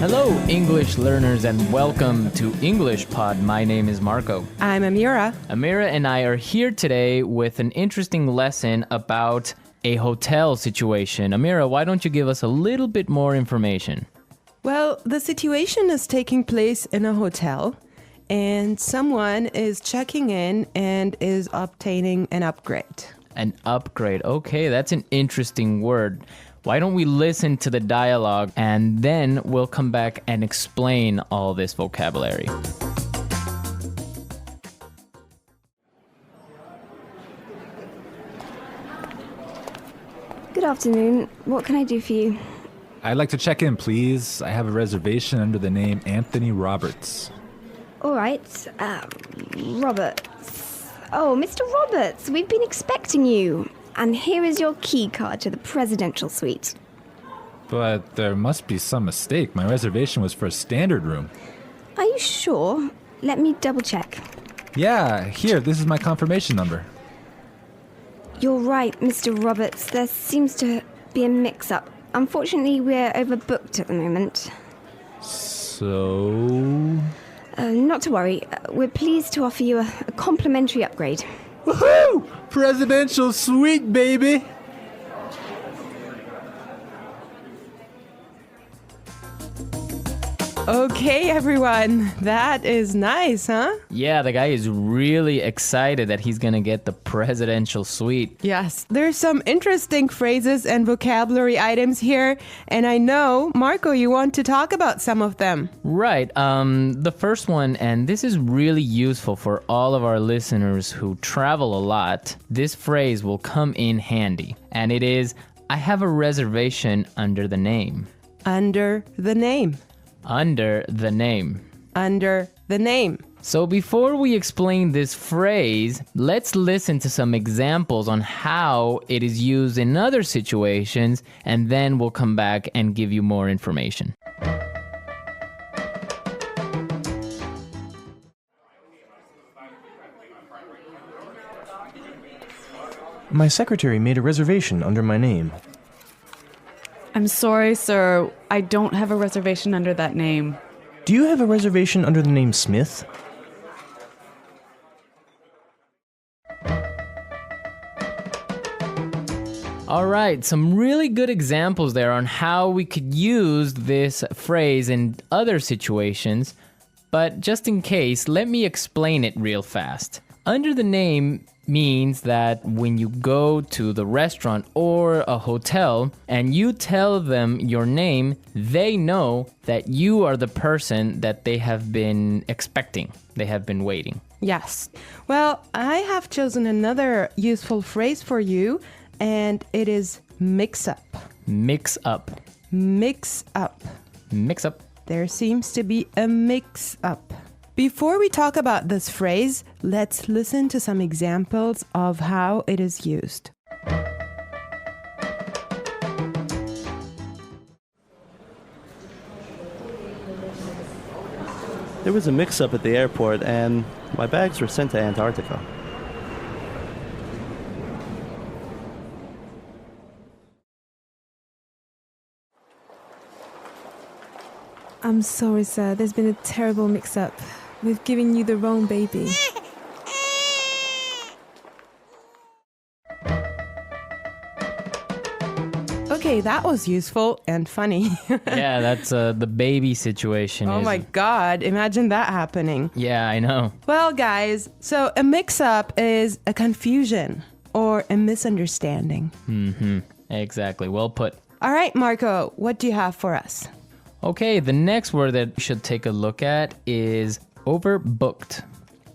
Hello, English learners, and welcome to English Pod. My name is Marco. I'm Amira. Amira and I are here today with an interesting lesson about a hotel situation. Amira, why don't you give us a little bit more information? Well, the situation is taking place in a hotel, and someone is checking in and is obtaining an upgrade. An upgrade. Okay, that's an interesting word. Why don't we listen to the dialogue and then we'll come back and explain all this vocabulary. Good afternoon. What can I do for you? I'd like to check in, please. I have a reservation under the name Anthony Roberts. All right. Roberts. Oh, Mr. Roberts, we've been expecting you. And here is your key card to the presidential suite. But there must be some mistake. My reservation was for a standard room. Are you sure? Let me double check. Yeah, here, this is my confirmation number. You're right, Mr. Roberts. There seems to be a mix-up. Unfortunately, we're overbooked at the moment. So... Not to worry. We're pleased to offer you a complimentary upgrade. Woohoo! Presidential suite, baby! Okay, everyone. That is nice, huh? Yeah, the guy is really excited that he's gonna get the presidential suite. Yes, there's some interesting phrases and vocabulary items here, and I know, Marco, you want to talk about some of them. Right. The first one, and this is really useful for all of our listeners who travel a lot. This phrase will come in handy, and it is, I have a reservation under the name. Under the name. Under the name. Under the name. So before we explain this phrase, let's listen to some examples on how it is used in other situations, and then we'll come back and give you more information. My secretary made a reservation under my name. I'm sorry, sir. I don't have a reservation under that name. Do you have a reservation under the name Smith? All right, some really good examples there on how we could use this phrase in other situations, but just in case, let me explain it real fast. Under the name means that when you go to the restaurant or a hotel and you tell them your name, they know that you are the person that they have been expecting. They have been waiting. Yes. Well, I have chosen another useful phrase for you, and it is mix up. Mix up. Mix up. Mix up. There seems to be a mix up. Before we talk about this phrase, let's listen to some examples of how it is used. There was a mix-up at the airport and my bags were sent to Antarctica. I'm sorry, sir. There's been a terrible mix-up. We've given you the wrong baby. Okay, that was useful and funny. Yeah, that's the baby situation. Oh my God, imagine that happening. Yeah, I know. Well, guys, so a mix-up is a confusion or a misunderstanding. Mm-hmm. Exactly. Well put. All right, Marco, what do you have for us? Okay, the next word that we should take a look at is overbooked.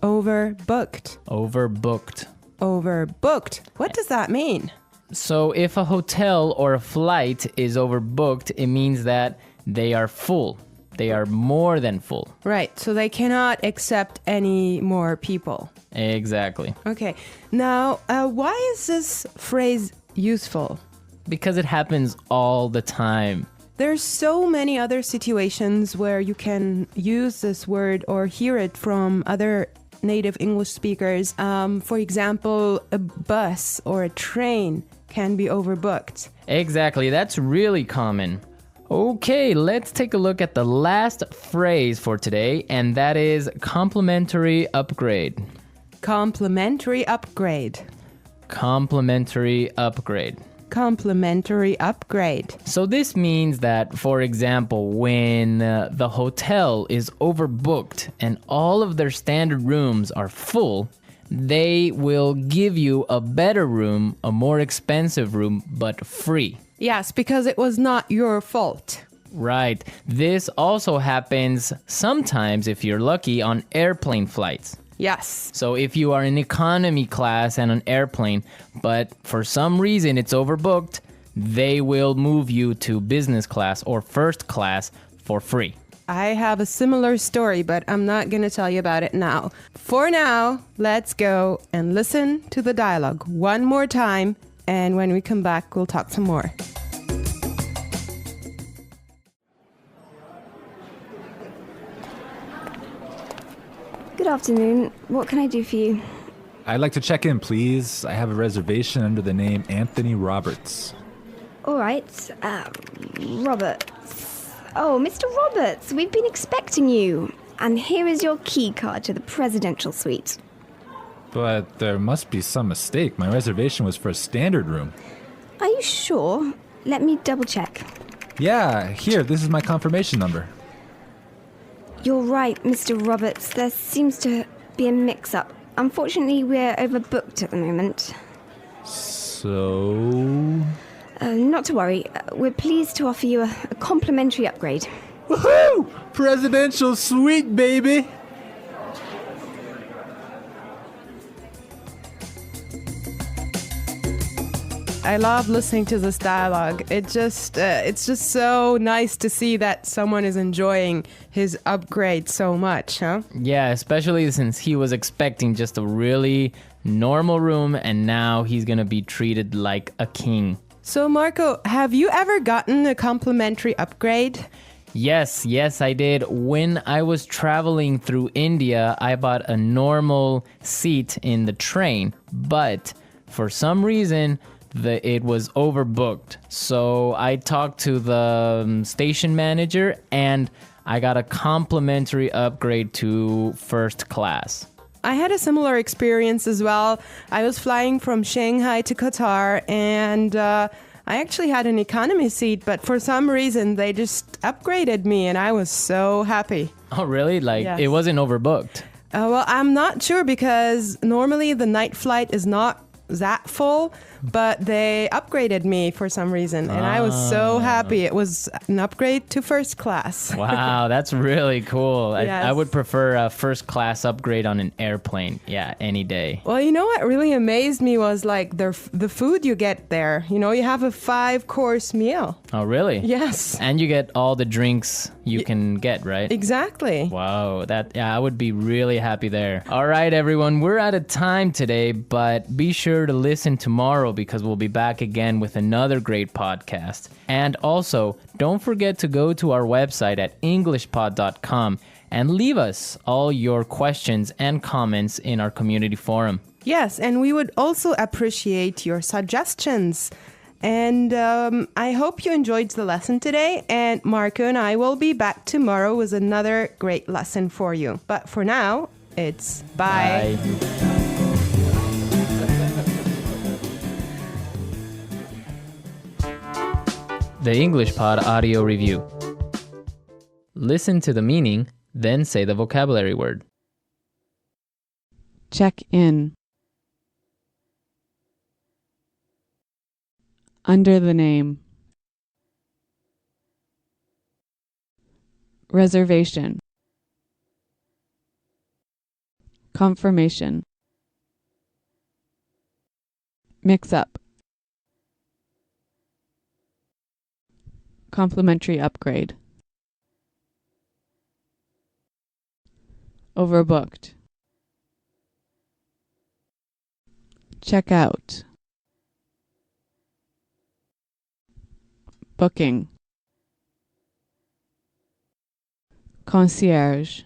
Overbooked. Overbooked. Overbooked. What does that mean? So if a hotel or a flight is overbooked, it means that they are full. They are more than full. Right, so they cannot accept any more people. Exactly. Okay, now why is this phrase useful? Because it happens all the time. There's so many other situations where you can use this word or hear it from other native English speakers. For example, a bus or a train can be overbooked. Exactly, that's really common. Okay, let's take a look at the last phrase for today, and that is complimentary upgrade. Complimentary upgrade. Complimentary upgrade. Complimentary upgrade. So this means that, for example, when the hotel is overbooked and all of their standard rooms are full, they will give you a better room, a more expensive room, but free. Yes, because it was not your fault. Right. This also happens sometimes, if you're lucky, on airplane flights. Yes. So if you are in economy class and an airplane, but for some reason it's overbooked, they will move you to business class or first class for free. I have a similar story, but I'm not going to tell you about it now. For now, let's go and listen to the dialogue one more time, and when we come back, we'll talk some more. Good afternoon. What can I do for you? I'd like to check in, please. I have a reservation under the name Anthony Roberts. All right. Roberts. Oh, Mr. Roberts, we've been expecting you. And here is your key card to the presidential suite. But there must be some mistake. My reservation was for a standard room. Are you sure? Let me double check. Yeah, here, this is my confirmation number. You're right, Mr. Roberts. There seems to be a mix-up. Unfortunately, we're overbooked at the moment. So... Not to worry. We're pleased to offer you a complimentary upgrade. Woohoo! Presidential suite, baby! I love listening to this dialogue. It's just so nice to see that someone is enjoying his upgrade so much, huh? Yeah, especially since he was expecting just a really normal room and now he's gonna be treated like a king. So, Marco, have you ever gotten a complimentary upgrade? Yes, I did. When I was traveling through India, I bought a normal seat in the train, but for some reason, it was overbooked. So I talked to the station manager and I got a complimentary upgrade to first class. I had a similar experience as well. I was flying from Shanghai to Qatar, and I actually had an economy seat, but for some reason they just upgraded me and I was so happy. Oh, really? Like, Yes. It wasn't overbooked? Well, I'm not sure because normally the night flight is not that full, but they upgraded me for some reason, and I was so happy. It was an upgrade to first class. Wow, that's really cool. Yes. I would prefer a first class upgrade on an airplane. Yeah, any day. Well, you know what really amazed me was like the food you get there. You know, you have a 5-course meal. Oh, really? Yes. And you get all the drinks you can get, right? Exactly. Wow, I would be really happy there. All right, everyone, we're out of time today, but be sure to listen tomorrow because we'll be back again with another great podcast. And also, don't forget to go to our website at englishpod.com and leave us all your questions and comments in our community forum. Yes, and we would also appreciate your suggestions. And I hope you enjoyed the lesson today. And Marco and I will be back tomorrow with another great lesson for you. But for now, it's bye. The English Pod Audio Review. Listen to the meaning, then say the vocabulary word. Check in. Under the name. Reservation. Confirmation. Mix up. Complimentary upgrade. Overbooked. Check out. Booking. Concierge.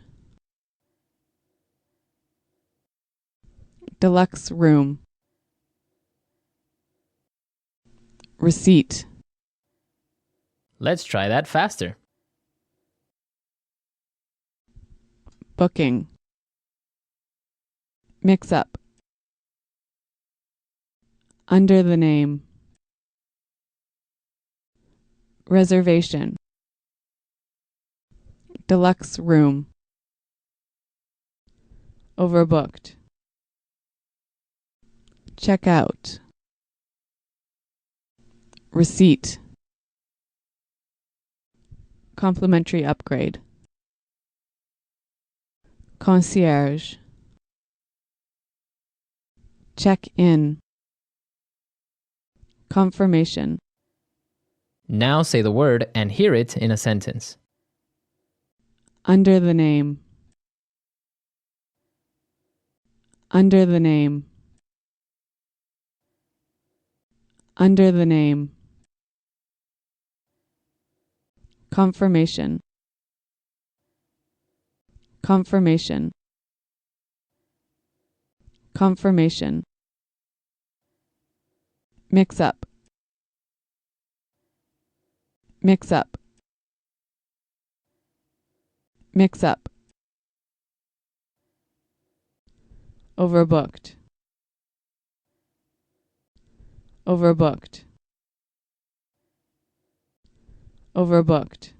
Deluxe room. Receipt. Let's try that faster. Booking. Mix up. Under the name. Reservation. Deluxe room. Overbooked. Check out. Receipt. Complimentary upgrade. Concierge. Check in. Confirmation. Now say the word and hear it in a sentence. Under the name. Under the name. Under the name. Confirmation. Confirmation. Confirmation. Mix up. Mix up. Mix up. Overbooked. Overbooked. Overbooked.